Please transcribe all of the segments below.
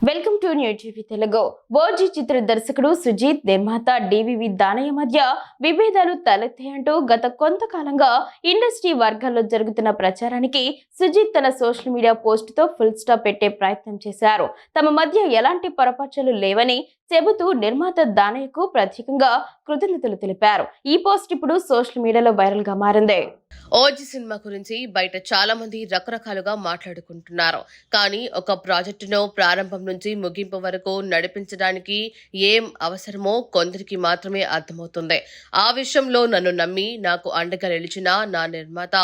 Welcome to New TV Telugu. OG చిత్ర దర్శకుడు సుజిత్, నిర్మాత డివివి దానయ్య మధ్య విభేదాలు తలెత్తాయంటూ గత కొంతకాలంగా ఇండస్ట్రీ వర్గాల్లో జరుగుతున్న ప్రచారానికి సుజిత్ తన సోషల్ మీడియా పోస్ట్ తో ఫుల్ స్టాప్ పెట్టే ప్రయత్నం చేశారు. తమ మధ్య ఎలాంటి పొరపాట్లు లేవని చెబుతూ నిర్మాత దానయ్యకు ప్రత్యేకంగా కృతజ్ఞతలు తెలిపారు. ఈ పోస్ట్ ఇప్పుడు సోషల్ మీడియాలో వైరల్ గా మారింది. ఓజీ సినిమా గురించి బయట చాలా మంది రకరకాలుగా మాట్లాడుకుంటున్నారు. కానీ ఒక ప్రాజెక్టును ప్రారంభం నుంచి ముగింపు వరకు నడిపించడానికి ఏం అవసరమో కొందరికి మాత్రమే అర్థమవుతుంది. ఆ విషయంలో నన్ను నమ్మి నాకు అండగా నిలిచిన నా నిర్మాత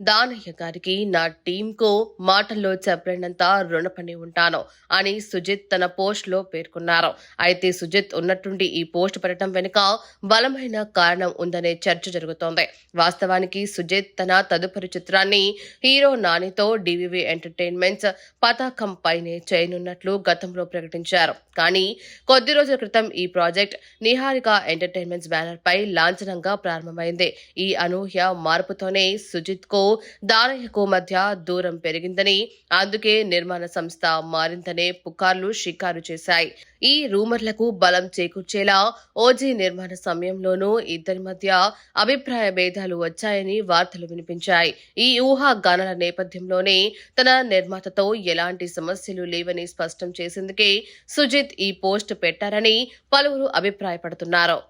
దానయ్య గారికి, నా టీంకు మాటల్లో చెప్పలేనంత రుణపడి ఉంటాను అని సుజిత్ తన పోస్ట్ లో పేర్కొన్నారు. అయితే సుజిత్ ఉన్నట్టుండి ఈ పోస్ట్ పెట్టడం వెనుక బలమైన కారణం ఉందనే చర్చ జరుగుతోంది. వాస్తవానికి సుజిత్ తన తదుపరి చిత్రాన్ని హీరో నానితో డివివి ఎంటర్టైన్మెంట్స్ పతాకం పైనే చేయనున్నట్లు గతంలో ప్రకటించారు. కానీ కొద్ది రోజుల క్రితం ఈ ప్రాజెక్ట్ నిహారిక ఎంటర్టైన్మెంట్స్ బ్యానర్ పై లాంఛనంగా ప్రారంభమైంది. ఈ అనూహ్య మార్పుతోనే సుజిత్ కు దానయ్యకు మధ్య దూరం పెరిగిందని, అందుకే నిర్మాణ సంస్థ మారిందనే పుకార్లు షికారు చేశాయి. ఈ రూమర్లకు బలం చేకూర్చేలా ఓజీ నిర్మాణ సమయంలోనూ ఇద్దరి మధ్య అభిప్రాయ భేదాలు వచ్చాయని వార్తలు వినిపించాయి. ఈ ఊహాగానాల నేపథ్యంలోనే తన నిర్మాతతో ఎలాంటి సమస్యలు లేవని స్పష్టం చేసేందుకే సుజిత్ ఈ పోస్ట్ పెట్టారని పలువురు అభిప్రాయపడుతున్నారు.